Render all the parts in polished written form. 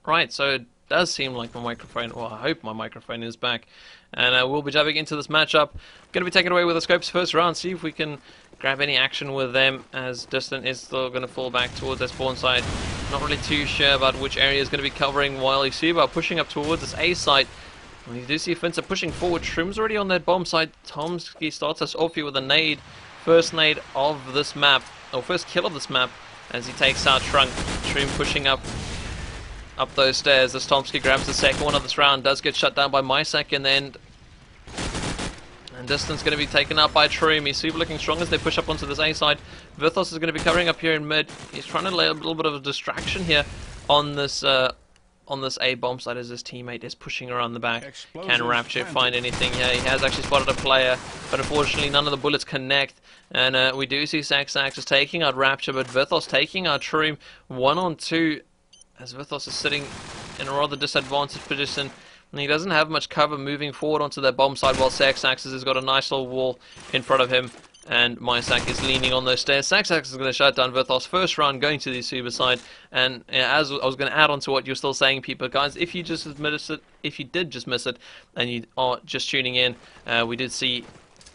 Right, so it does seem like my microphone, well, I hope my microphone is back. And we'll be diving into this matchup. Going to be taken away with the Scopes first round, see if we can grab any action with them, as Distant is still going to fall back towards their spawn side. Not really too sure about which area is going to be covering, while eSuba pushing up towards this A site. We do see Finta pushing forward. Shroom's already on that bomb side. Tomsky starts us off here with a nade. First nade of this map, or first kill of this map, as he takes out Trunk. Shroom pushing up those stairs as Tomsky grabs the second one of this round. Does get shut down by Mysak in the end. And Distance going to be taken out by Shroom. He's super looking strong as they push up onto this A side. Vithos is going to be covering up here in mid. He's trying to lay a little bit of a distraction here on this A bomb site as his teammate is pushing around the back. Can Rapture find anything here? He has actually spotted a player, but unfortunately none of the bullets connect. And we do see Sax is taking out Rapture, but Vithos taking out Shroom 1-on-2. As Vithos is sitting in a rather disadvantaged position, and he doesn't have much cover moving forward onto that bomb side, while Sax has got a nice little wall in front of him, and Mysak is leaning on those stairs. Sax is going to shut down Vithos first round, going to the eSuba side. And as I was going to add on to what you're still saying, people, guys, if you did just miss it, and you are just tuning in, we did see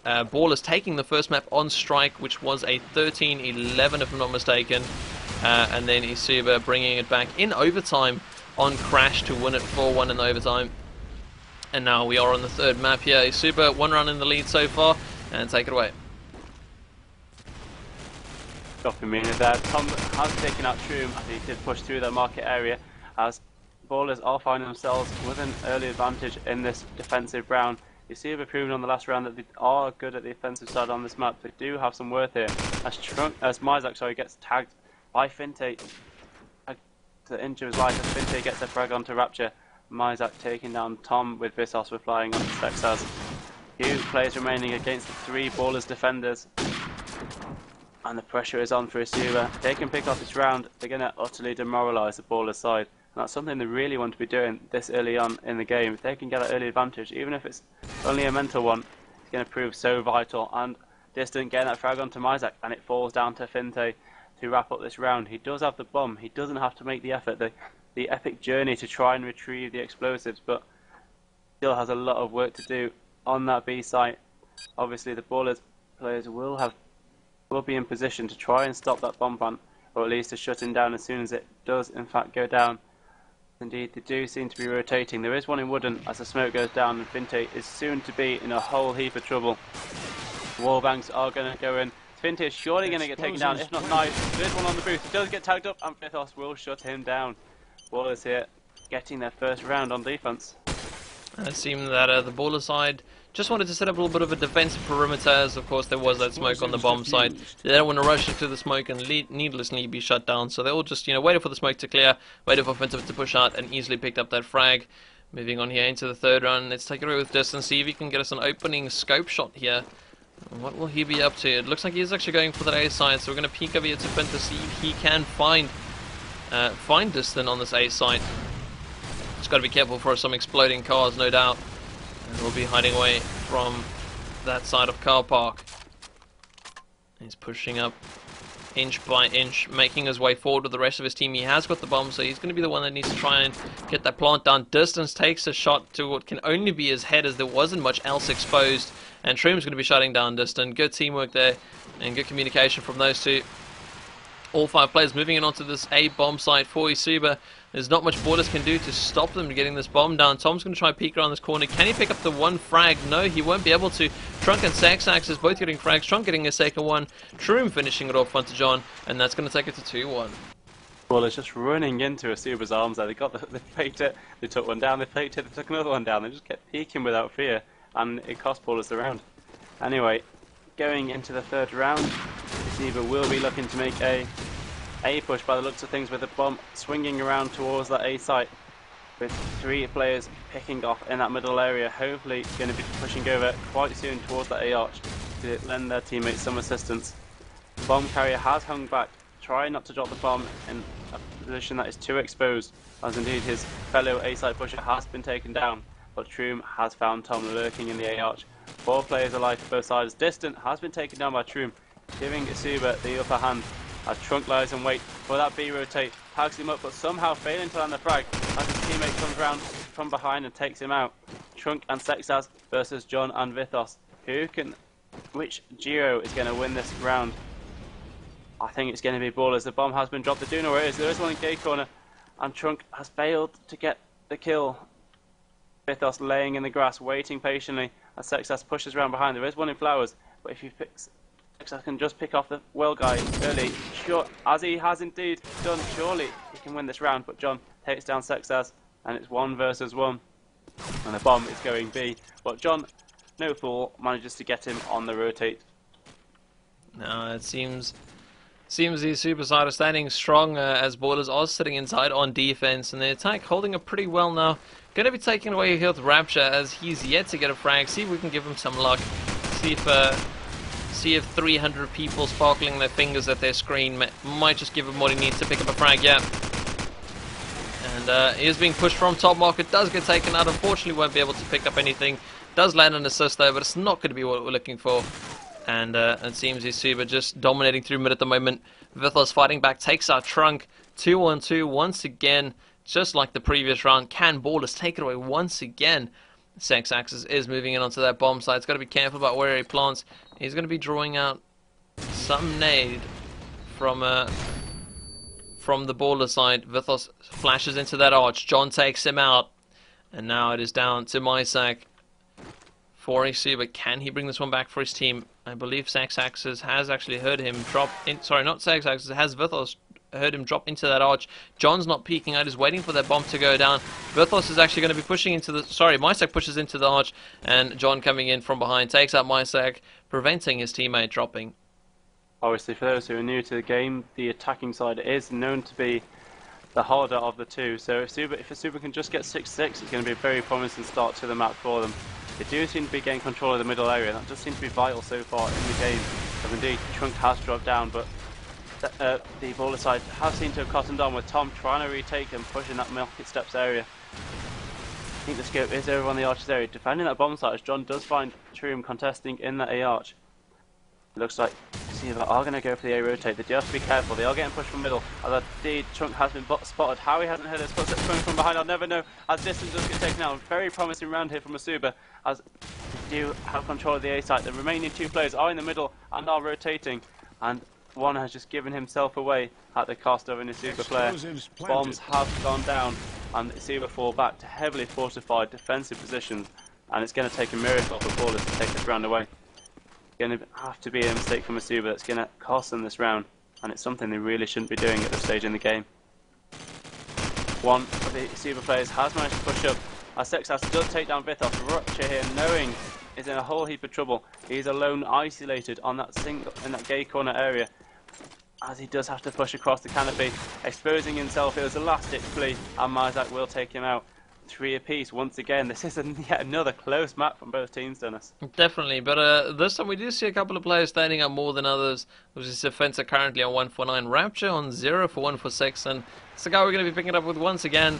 BallerS taking the first map on strike, which was a 13-11 if I'm not mistaken. And then eSuba bringing it back in overtime on Crash to win it 4-1 in overtime. And now we are on the third map here. eSuba 1 round in the lead so far, and take it away. Dropping me in there. Tom has taken out Shroom as he did push through the market area, as BallerS are finding themselves with an early advantage in this defensive round. eSuba proving on the last round that they are good at the offensive side on this map. They do have some worth here. As Mysak gets tagged by Finte to injure his life, as Finte gets a frag onto Rapture. Mysak taking down Tom with Vithos replying on Sexaz. 2 players remaining against the 3 BallerS defenders. And the pressure is on for eSuba. They can pick off this round, they're going to utterly demoralise the BallerS side. And that's something they really want to be doing this early on in the game. If they can get an early advantage, even if it's only a mental one, it's going to prove so vital. And Distant getting that frag onto Mysak, and it falls down to Finte to wrap up this round. He does have the bomb, he doesn't have to make the effort, the epic journey to try and retrieve the explosives, but still has a lot of work to do on that B site. Obviously the BallerS players will be in position to try and stop that bomb plant, or at least to shut him down as soon as it does in fact go down. Indeed, they do seem to be rotating. There is one in Wooden as the smoke goes down, and Finte is soon to be in a whole heap of trouble. Wallbangs are going to go in. Finte is surely going to get taken down, if not knife. There's one on the booth. He does get tagged up, and Vithos will shut him down. BallerS here getting their first round on defense. It seemed that the BallerS side just wanted to set up a little bit of a defensive perimeter, as of course there was that smoke on the bomb side. They don't want to rush into the smoke and needlessly be shut down, so they all just, waited for the smoke to clear, waited for Finta to push out, and easily picked up that frag. Moving on here into the third round, let's take it away with Distance, see if he can get us an opening scope shot here. What will he be up to? It looks like he's actually going for that A side, so we're going to peek over here to Finta to see if he can find Distant on this A side. Just got to be careful for some exploding cars, no doubt. And we'll be hiding away from that side of car park. He's pushing up inch by inch, making his way forward with the rest of his team. He has got the bomb, so he's going to be the one that needs to try and get that plant down. Distance takes a shot to what can only be his head, as there wasn't much else exposed. And Shroom's going to be shutting down Distant. Good teamwork there, and good communication from those two. All 5 players moving in onto this A bomb site for eSuba. There's not much BallerS can do to stop them getting this bomb down. Tom's going to try and peek around this corner. Can he pick up the one frag? No, he won't be able to. Trunk and Sax is both getting frags. Trunk getting a second one. Shroom finishing it off onto John, and that's going to take it to 2-1. BallerS just running into eSuba's arms there. They faked it, they took one down, they faked it, they took another one down. They just kept peeking without fear, and it cost BallerS the round. Anyway, going into the third round, eSuba will be looking to make a push by the looks of things, with the bomb swinging around towards that A site, with 3 players picking off in that middle area. Hopefully going to be pushing over quite soon towards that A arch to lend their teammates some assistance. The bomb carrier has hung back, trying not to drop the bomb in a position that is too exposed, as indeed his fellow A site pusher has been taken down, but Shroom has found Tom lurking in the A arch. 4 players alive to both sides. Distant has been taken down by Shroom, giving eSuba the upper hand. As Trunk lies in wait for that B rotate, tags him up, but somehow failing to land the frag as his teammate comes round from behind and takes him out. Trunk and Sexaz versus John and Vithos. Which Geo is going to win this round? I think it's going to be BallerS. The bomb has been dropped. They do know where it is. There is one in gate corner, and Trunk has failed to get the kill. Vithos laying in the grass, waiting patiently as Sexaz pushes around behind. There is one in flowers, but if he picks, Sexaz can just pick off the well guy early. Sure, as he has indeed done, surely he can win this round. But John takes down Sexaz, and it's 1 versus 1. And the bomb is going B. But John, no fool, manages to get him on the rotate. No, it seems the Super side are standing strong as BallerS are sitting inside on defense, and the attack holding up pretty well now. Going to be taking away here with Rapture as he's yet to get a frag. See if we can give him some luck. See if 300 people sparkling their fingers at their screen might just give him what he needs to pick up a frag. Yeah. And he is being pushed from top market. Does get taken out. Unfortunately, won't be able to pick up anything. Does land an assist though, but it's not going to be what we're looking for. And it seems eSuba just dominating through mid at the moment. Vithos fighting back, takes out Trunk. 2-on-2 once again, just like the previous round. Can BallerS take it away once again? Sexaz is moving in onto that bomb site. He's got to be careful about where he plants. He's going to be drawing out some nade from the BallerS side. Vithos flashes into that arch. John takes him out. And now it is down to Mysak for eSuba. Can he bring this one back for his team? I believe Sexaz has actually heard him drop in. Sorry, not Sexaz. Has Vithos heard him drop into that arch? John's not peeking out. He's waiting for that bomb to go down. Vithos is actually going to be pushing into the... Sorry, Mysak pushes into the arch. And John coming in from behind takes out Mysak, preventing his teammate dropping. Obviously, for those who are new to the game, the attacking side is known to be the harder of the two. So if eSuba can just get 6-6, it's going to be a very promising start to the map for them. They do seem to be getting control of the middle area. That does seem to be vital so far in the game. Because indeed, Trunk has dropped down, but the BallerS side have seemed to have cottoned on with Tom trying to retake and pushing that market steps area. I think the scope is over on the arches area, defending that bomb site as John does find Troom contesting in that A arch. It looks like eSuba are going to go for the A rotate. They do have to be careful. They are getting pushed from middle. As indeed, Trunk has been spotted. How he hasn't heard his footsteps coming from behind, I'll never know. As distance does get taken out. Very promising round here from eSuba. As they do have control of the A site. The remaining two players are in the middle and are rotating. And one has just given himself away at the cost of an eSuba player. Bombs have gone down, and eSuba fall back to heavily fortified defensive positions. And it's going to take a miracle for BallerS to take this round away. Going to have to be a mistake from eSuba that's going to cost them this round, and it's something they really shouldn't be doing at this stage in the game. One of the eSuba players has managed to push up as Sexaz does take down Vithos. Rapture here, knowing is in a whole heap of trouble. He's alone, isolated on that in that gay corner area, as he does have to push across the canopy, exposing himself. It was a last-ditch plea, and Mysak will take him out. 3 apiece once again. This is yet another close map from both teams, Dennis. Definitely, but this time we do see a couple of players standing up more than others. Which is Defensa currently on 149, Rapture on 0 for 146, and it's the guy we're going to be picking up with once again.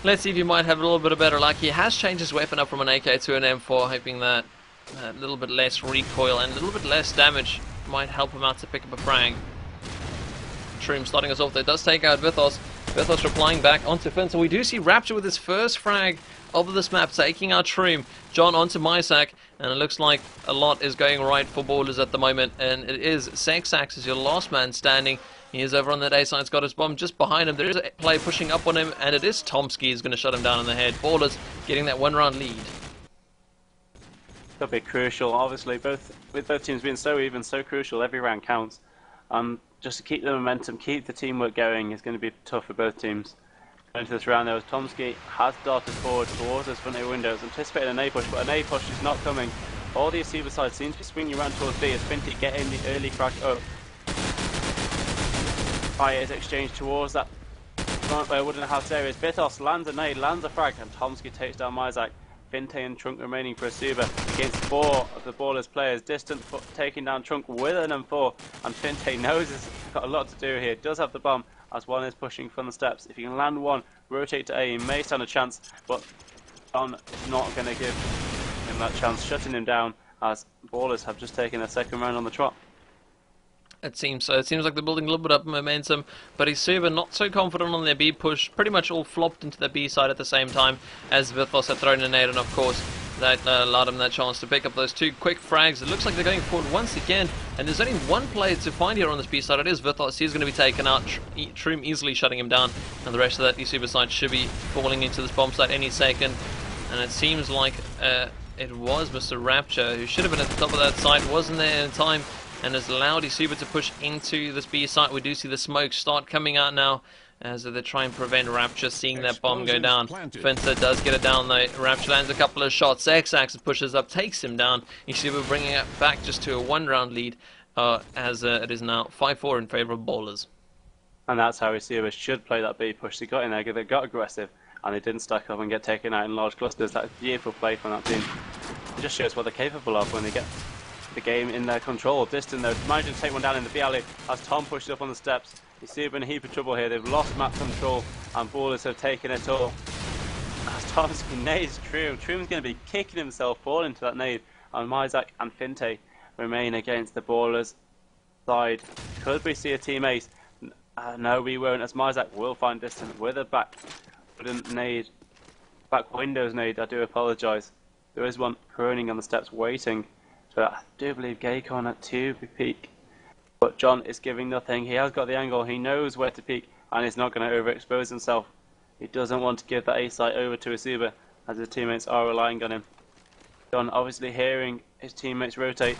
Let's see if he might have a little bit of better luck. He has changed his weapon up from an AK to an M4, hoping that a little bit less recoil and a little bit less damage might help him out to pick up a frag. Troom starting us off there, does take out Vithos. Vithos replying back onto Finn. So we do see Rapture with his first frag of this map, taking out Troom. John onto Mysak, and it looks like a lot is going right for BallerS at the moment. And it is Sexaz is your last man standing. He is over on that A side, he's got his bomb just behind him. There is a play pushing up on him, and it is Tomsky who's going to shut him down in the head. BallerS getting that 1-round lead. That'll be crucial, obviously, with both teams being so even, so crucial, every round counts. Just to keep the momentum, keep the teamwork going is going to be tough for both teams. Going into this round though, Tomsky has darted forward towards his front A windows, anticipating an A push, but an A push is not coming. All the eSuba side seems to be swinging around towards B as Finty getting the early frag up. Fire is exchanged towards that front where Wooden House areas. Vithos lands a nade, lands a frag, and Tomsky takes down Mysak. Finte and Trunk remaining for eSuba against 4 of the BallerS players. Distant taking down Trunk with an M4, and Finte knows he's got a lot to do here. Does have the bomb as one is pushing from the steps. If he can land one, rotate to A, he may stand a chance, but John is not going to give him that chance, shutting him down as BallerS have just taken their second round on the trot. It seems so. It seems like they're building a little bit up momentum, but eSuba not so confident on their B push. Pretty much all flopped into the B side at the same time as Vithos had thrown a nade, and of course that allowed them that chance to pick up those two quick frags. It looks like they're going forward once again, and there's only one player to find here on this B side. It is Vithos. He's going to be taken out. Troom easily shutting him down, and the rest of that eSuba side should be falling into this bomb site any second. And it seems like it was Mr. Rapture who should have been at the top of that site, wasn't there in time, and has allowed eSuba to push into this B site. We do see the smoke start coming out now as they try and prevent Rapture seeing that bomb go down. Fencer does get it down though. Rapture lands a couple of shots. X-Axis pushes up, takes him down. eSuba bringing it back just to a one-round lead as it is now 5-4 in favour of BallerS. And that's how eSuba should play that B push. They got in there, they got aggressive, and they didn't stack up and get taken out in large clusters. That's beautiful play from that team. It just shows what they're capable of when they get the game in their control. Distant though, managing to take one down in the B alley as Tom pushes up on the steps. eSuba in a heap of trouble here. They've lost map control and BallerS have taken it all. As Tomsky nades Troom. Troom's going to be kicking himself, falling into that nade, and Myzak and Finte remain against the BallerS side. Could we see a team ace? No, we won't, as Myzak will find Distant with a back windows nade. I do apologise. There is one croning on the steps waiting. So I do believe Gaycon at 2 peak. But John is giving nothing. He has got the angle. He knows where to peek, and he's not going to overexpose himself. He doesn't want to give that A site over to eSuba, as his teammates are relying on him. John, obviously hearing his teammates rotate,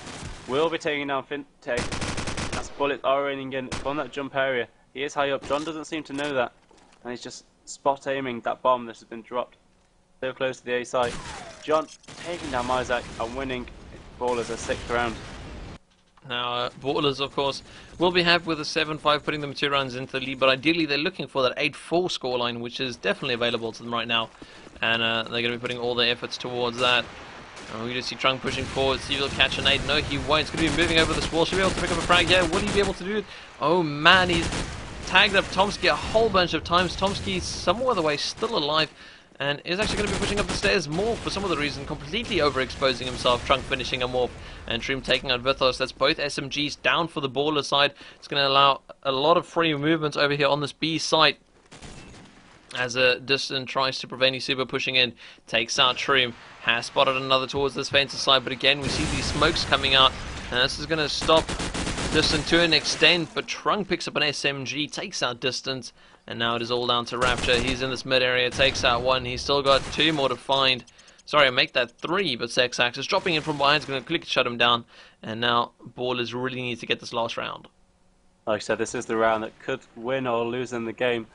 will be taking down Finte. As bullets are raining in from that jump area. He is high up. John doesn't seem to know that, and he's just spot aiming that bomb that has been dropped so close to the A site. John taking down Myzak and winning BallerS a 6th round. Now, BallerS, of course, will be happy with a 7-5, putting them 2 rounds into the lead, but ideally they're looking for that 8-4 scoreline, which is definitely available to them right now, and they're going to be putting all their efforts towards that. And we just see Trunk pushing forward, see if he'll catch a nade. No, he won't. He's going to be moving over this wall. Should be able to pick up a frag. Yeah, will he be able to do it? Oh man, he's tagged up Tomsky a whole bunch of times. Tomsky somewhere the way still alive, and is actually going to be pushing up the stairs more for some other reason, completely overexposing himself. Trunk finishing him off, and Troom taking out Vithos. That's both SMGs down for the BallerS side. It's going to allow a lot of free movements over here on this B site, as Distant tries to prevent eSuba pushing in. Takes out Troom. Has spotted another towards this Fencer side, but again we see these smokes coming out, and this is going to stop Distant to an extent, but Trunk picks up an SMG, takes out Distant, and now it is all down to Rapture. He's in this mid area, takes out one. He's still got 2 more to find. Sorry, I make that 3, but X-Axis dropping in from behind is going to quickly shut him down, and now BallerS really need to get this last round. Like I said, this is the round that could win or lose in the game.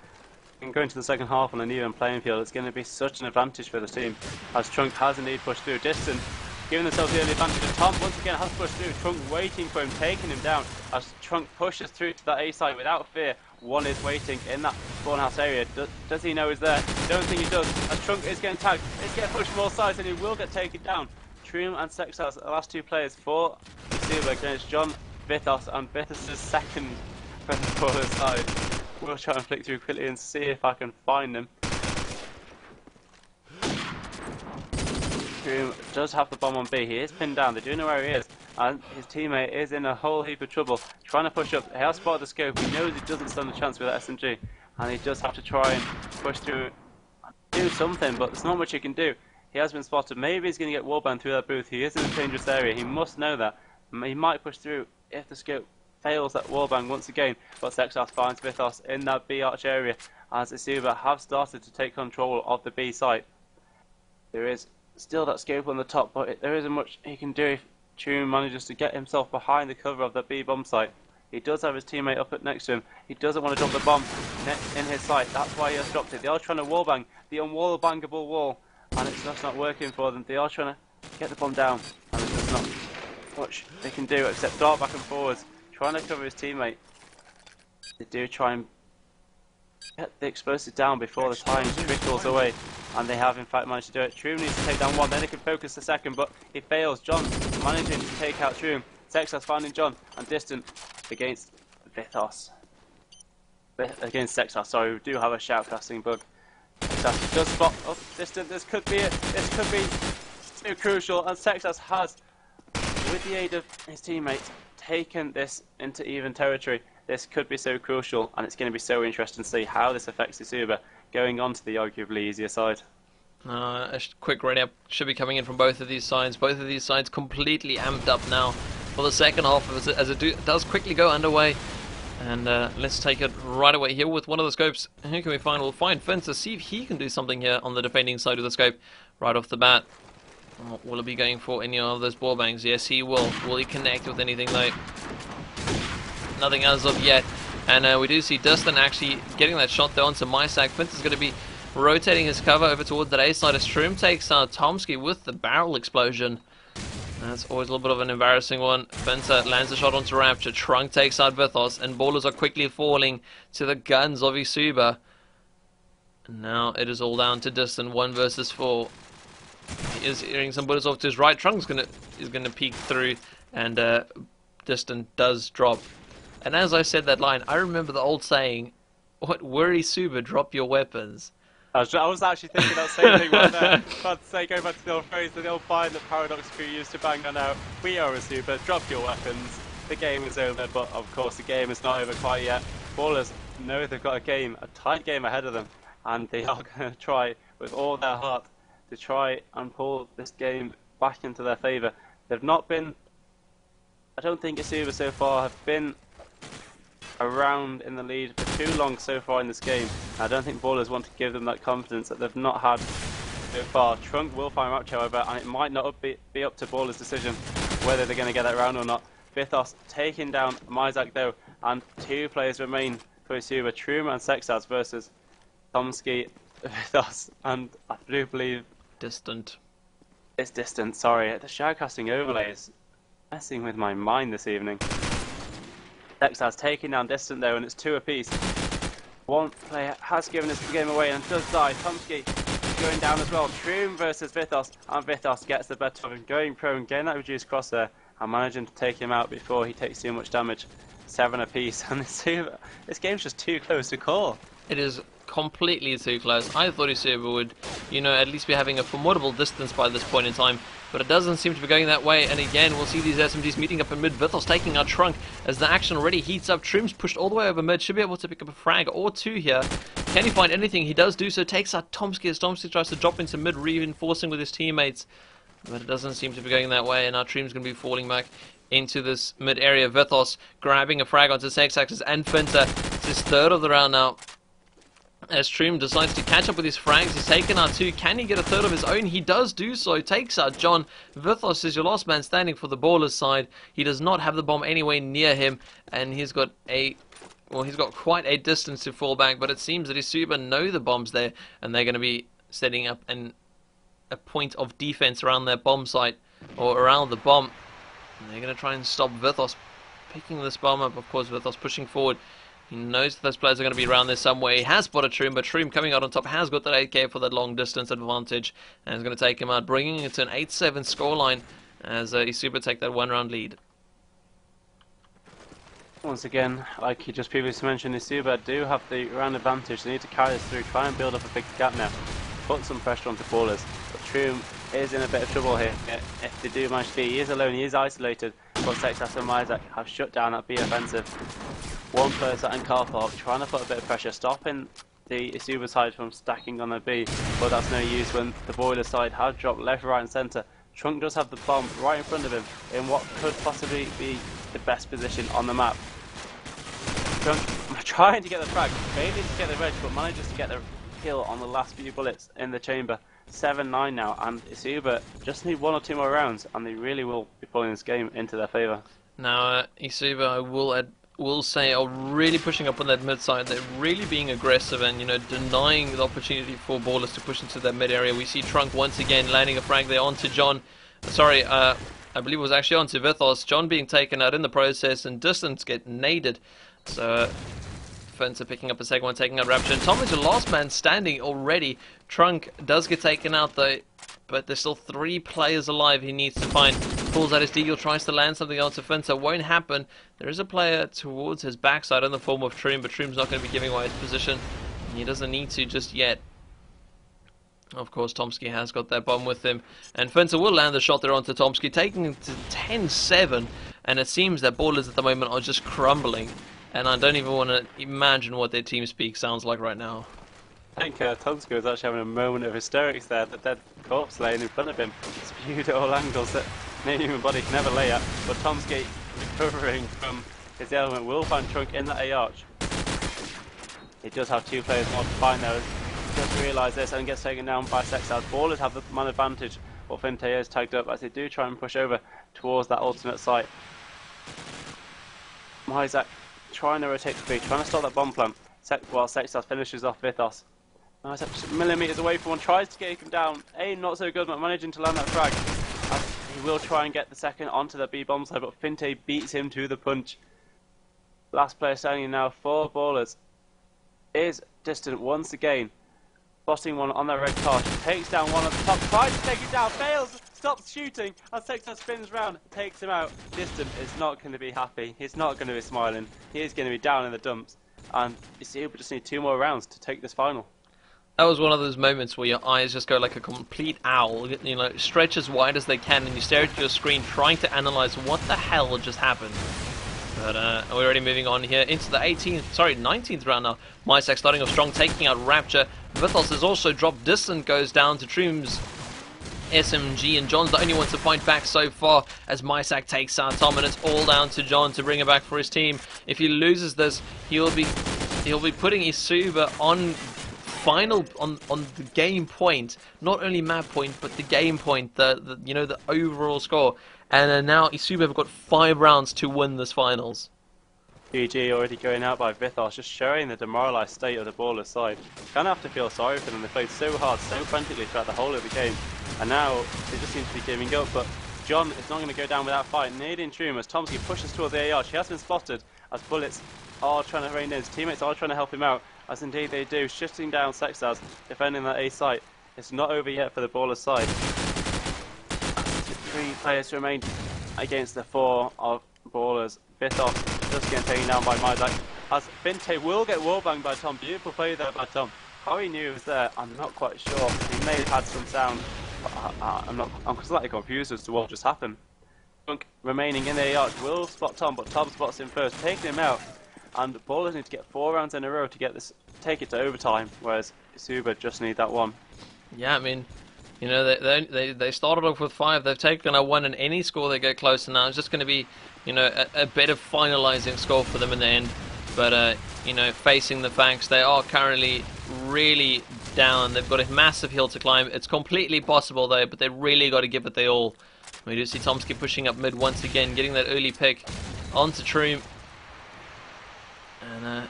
And going to the second half on an even playing field, it's going to be such an advantage for the team, as Trunk has indeed pushed through. Distant giving themselves the early advantage, and Tom once again has pushed through. Trunk waiting for him, taking him down as Trunk pushes through to that A site without fear. One is waiting in that spawn house area. Does he know he's there? Don't think he does, as Trunk is getting tagged. He's getting pushed more sides and he will get taken down. Troom and Sexas, the last 2 players for eSuba against John, Vithos, and Vithos' second from the BallerS side. We'll try and flick through quickly and see if I can find him. Troom does have the bomb on B. He is pinned down. They do know where he is, and his teammate is in a whole heap of trouble, trying to push up. He has spotted the scope. He knows he doesn't stand a chance with that SMG, and he does have to try and push through and do something, but there's not much he can do. He has been spotted. Maybe he's going to get wallbanged through that booth. He is in a dangerous area. He must know that. He might push through if the scope fails that wallbang once again, but Sexas finds Vithos in that B arch area, as eSuba have started to take control of the B site. There is still that scope on the top, but there isn't much he can do if Troom manages to get himself behind the cover of the B bomb site. He does have his teammate up next to him. He doesn't want to drop the bomb in his sight. That's why he has dropped it. They are trying to wallbang the unwallbangable wall, and it's just not working for them. They are trying to get the bomb down, and there's just not much they can do except dart back and forwards, trying to cover his teammate. They do try and get the explosive down before the time trickles away, and they have in fact managed to do it. Troom needs to take down one, then he can focus the second, but he fails. John managing to take out Troom. Sexas finding John, and Distant against Vithos. Against Sexas, sorry, we do have a shoutcasting bug. Sexas does spot up Distant. This could be it. This could be too crucial, and Sexas has, with the aid of his teammates, taken this into even territory. This could be so crucial, and it's going to be so interesting to see how this affects eSuba going on to the arguably easier side. A quick ready up should be coming in from both of these sides. Both of these sides completely amped up now for the second half as it does quickly go underway. And let's take it right away here with one of the scopes. Who can we find? We'll find Fence, see if he can do something here on the defending side of the scope right off the bat. Will he be going for any of those ball bangs? Yes, he will. Will he connect with anything though? Nothing as of yet. And we do see Dustin actually getting that shot there onto MySack. Fence is going to be rotating his cover over towards that A side as Shroom takes out Tomsky with the barrel explosion. That's always a little bit of an embarrassing one. Fencer lands a shot onto Rapture. Trunk takes out Vithos, and ballers are quickly falling to the guns of eSuba. And now it is all down to Distant, 1 versus 4. He is hearing some bullets off to his right. Trunk's is gonna peek through, and Distant does drop. And as I said that line, I remember the old saying, "What were eSuba? Drop your weapons." I was actually thinking that same thing right there. About to say, going back to the old phrase, the old line that Paradox Crew used to bang on out. We are eSuba, drop your weapons. The game is over, but of course the game is not over quite yet. BallerS know they've got a tight game ahead of them, and they are going to try with all their heart to try and pull this game back into their favour. They've not been, I don't think eSuba so far have been around in the lead for too long so far in this game. I don't think BallerS want to give them that confidence that they've not had so far. Trunk will find out, however, and it might not be up to BallerS' decision whether they're going to get that round or not. Vithos taking down MySack though, and 2 players remain for eSuba, Truma and Sexaz versus Tomsky, Vithos, and I do believe Distant. It's Distant, sorry. The shoutcasting overlay is messing with my mind this evening. Sexaz taking down Distant though, and it's 2 apiece. One player has given this game away and does die. Tomsky going down as well. Troom versus Vithos, and Vithos gets the better of him, going prone, getting that reduced cross there, and managing to take him out before he takes too much damage. 7 apiece, and this game's just too close to call. It is completely too close. I thought eSuba would, at least be having a formidable distance by this point in time, but it doesn't seem to be going that way. And again, we'll see these SMGs meeting up in mid. Vithos taking out Trunk as the action already heats up. Trim's pushed all the way over mid, should be able to pick up a frag or 2 here. Can he find anything? He does do so. Takes out Tomsky as Tomsky tries to drop into mid, reinforcing with his teammates, but it doesn't seem to be going that way. And now Trim's going to be falling back into this mid area. Vithos grabbing a frag onto Sexaxis and Fenta. It's his 3rd of the round now, as Troom decides to catch up with his frags. He's taken out 2. Can he get a 3rd of his own? He does do so. Takes out John. Vithos is your last man standing for the BallerS side. He does not have the bomb anywhere near him, and he's got quite a distance to fall back, but it seems that eSuba know the bomb's there, and they're going to be setting up a point of defense around their bomb site, or around the bomb. And they're going to try and stop Vithos picking this bomb up. Of course, Vithos pushing forward. He knows that those players are going to be around there somewhere. He has spotted Troom, but Troom coming out on top has got that 8k for that long distance advantage, and is going to take him out, bringing it to an 8-7 scoreline as eSuba take that 1-round lead. Once again, like you just previously mentioned, eSuba do have the round advantage. They need to carry this through, try and build up a big gap now, put some pressure onto BallerS. But Troom is in a bit of trouble here. If they do manage to be, he is alone, he is isolated. But Sexas and MySack have shut down that B offensive. One person and Carpark trying to put a bit of pressure, stopping the eSuba side from stacking on their B, but that's no use when the BallerS side has dropped left, right and centre. Trunk does have the bomb right in front of him in what could possibly be the best position on the map. Trunk trying to get the frag, failing to get the reg, but manages to get the kill on the last few bullets in the chamber. 7-9 now, and eSuba just need 1 or 2 more rounds, and they really will be pulling this game into their favour. Now, eSuba, I will say, are really pushing up on that mid side. They're really being aggressive and, denying the opportunity for BallerS to push into that mid area. We see Trunk once again landing a frag there onto John. Sorry, I believe it was actually onto Vithos. John being taken out in the process, and Distance get naded. So, Fencer picking up a second one, taking out Rapture. And Tom is the last man standing already. Trunk does get taken out though, but there's still 3 players alive he needs to find. Pulls out his deagle, tries to land something onto Fencer. Won't happen. There is a player towards his backside in the form of Troom, but Troom's not going to be giving away his position. And he doesn't need to just yet. Of course, Tomsky has got that bomb with him. And Fencer will land the shot there onto Tomsky, taking him to 10-7. and it seems that BallerS at the moment are just crumbling, and I don't even want to imagine what their team speak sounds like right now. I think Tomsko was actually having a moment of hysterics there. The dead corpse laying in front of him, spewed at all angles that no human body can ever lay at. But Tomsko, recovering from his ailment, will find Trunk in that A arch. He does have 2 players more to find there. Just realise this and gets taken down by Sexaz. BallerS have the man advantage, but Finte is tagged up as they do try and push over towards that ultimate site. Mysak trying to rotate the B, trying to stop that bomb plant while Sexaz finishes off Vithos. Mysak just millimetres away from one, tries to get him down. Aim not so good, but managing to land that frag. He will try and get the second onto the B bomb side, but Finte beats him to the punch. Last player standing now for BallerS is distant once again. Spotting one on the red card, takes down one at the top, tries to take him down, fails, stops shooting, as Sexaz spins round, takes him out. Distant is not going to be happy, he's not going to be smiling, he is going to be down in the dumps, and eSuba just need 2 more rounds to take this final. That was one of those moments where your eyes just go like a complete owl, you know, stretch as wide as they can, and you stare at your screen trying to analyze what the hell just happened. But we're already moving on here into the 19th round now. Mysak starting off strong, taking out Rapture. Vithos has also dropped. Distant goes down to Troom's SMG, and John's the only one to fight back so far as Mysak takes out Tom, and it's all down to John to bring it back for his team. If he loses this, he'll be putting eSuba on the game point, not only map point, but the game point, the you know, the overall score. And now eSuba have got 5 rounds to win this finals. GG already going out by Vithos, just showing the demoralised state of the BallerS side. Kind of have to feel sorry for them. They played so hard, so frantically throughout the whole of the game, and now they just seem to be giving up. But John is not going to go down without fight. Nading Troom as Tomsky pushes towards the AR. He has been spotted as bullets are trying to rain in. His teammates are trying to help him out, as indeed they do, shifting down Sexaz, defending that A site. It's not over yet for the BallerS side. 3 players remain against the 4 of BallerS. Vithos just getting taken down by Mysak, as Finte will get wallbanged by Tom. Beautiful play there by Tom. How he knew he was there, I'm not quite sure. He may have had some sound, but I'm slightly confused as to what just happened. Trunk remaining in the arch will spot Tom, but Tom spots him first, taking him out. And BallerS need to get 4 rounds in a row to get this, take it to overtime, whereas eSuba just need that 1. Yeah, I mean, you know, they started off with 5. They've taken a 1 in any score they get close, and now it's just going to be, you know, a better finalizing score for them in the end. But you know, facing the Fangs, they are currently really down. They've got a massive hill to climb. It's completely possible though, but they really got to give it their all. We do see Tomsky pushing up mid once again, getting that early pick onto Troom. And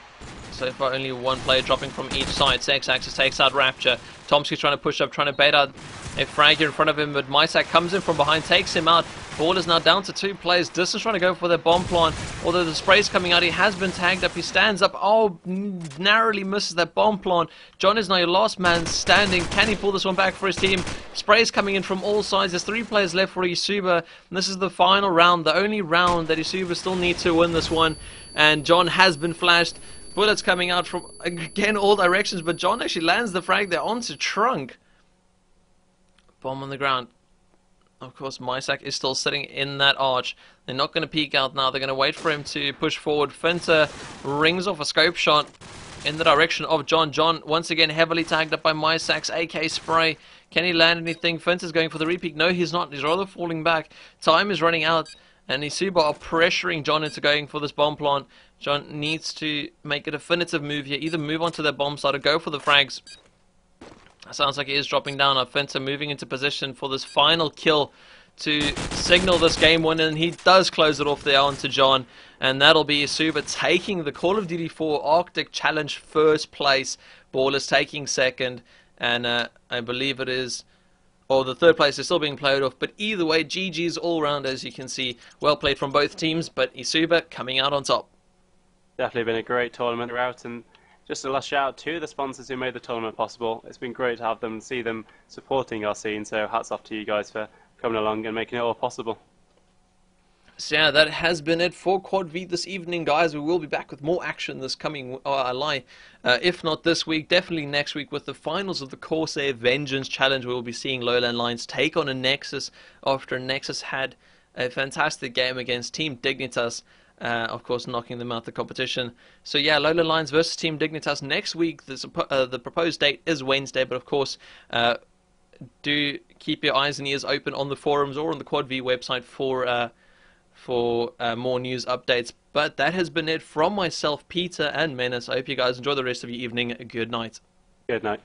so far only 1 player dropping from each side. Sexaz takes out Rapture. Tomsky's trying to push up, trying to bait out a frag here in front of him, but Mysak comes in from behind, takes him out. BallerS now down to 2 players. Distance trying to go for their bomb plant, although the spray's coming out. He has been tagged up. He stands up. Oh, narrowly misses that bomb plant. John is now your last man standing. Can he pull this one back for his team? Spray's coming in from all sides. There's 3 players left for eSuba, and this is the final round, the only round that eSuba still need to win this one. And John has been flashed. Bullets coming out from, again, all directions, but John actually lands the frag there onto Trunk. Bomb on the ground. Of course, Mysak is still sitting in that arch. They're not going to peek out now. They're going to wait for him to push forward. Finte rings off a scope shot in the direction of John. John, once again, heavily tagged up by Mysak's AK spray. Can he land anything? Finte's going for the repeat. No, he's not. He's rather falling back. Time is running out. And eSuba are pressuring John into going for this bomb plant. John needs to make a definitive move here. Either move onto their bomb side or go for the frags. Sounds like he is dropping down. Finte moving into position for this final kill to signal this game win, and he does close it off there onto John, and that'll be eSuba taking the Call of Duty 4 Arctic Challenge first place. BallerS taking second, and I believe it is, or the third place is still being played off, but either way, GG's all round, as you can see. Well played from both teams, but eSuba coming out on top. Definitely been a great tournament throughout, and just a last shout out to the sponsors who made the tournament possible. It's been great to have them, see them supporting our scene, so hats off to you guys for coming along and making it all possible. So yeah, that has been it for Quad V this evening, guys. We will be back with more action this coming, if not this week, definitely next week with the finals of the Corsair Vengeance Challenge. We will be seeing Lowland Lions take on a Nexus after Nexus had a fantastic game against Team Dignitas. Of course, knocking them out the competition. So yeah, Lowland Lions versus Team Dignitas next week. The proposed date is Wednesday, but of course, do keep your eyes and ears open on the forums or on the Quad V website for more news updates. But that has been it from myself, Peter, and Menace. I hope you guys enjoy the rest of your evening. Good night. Good night.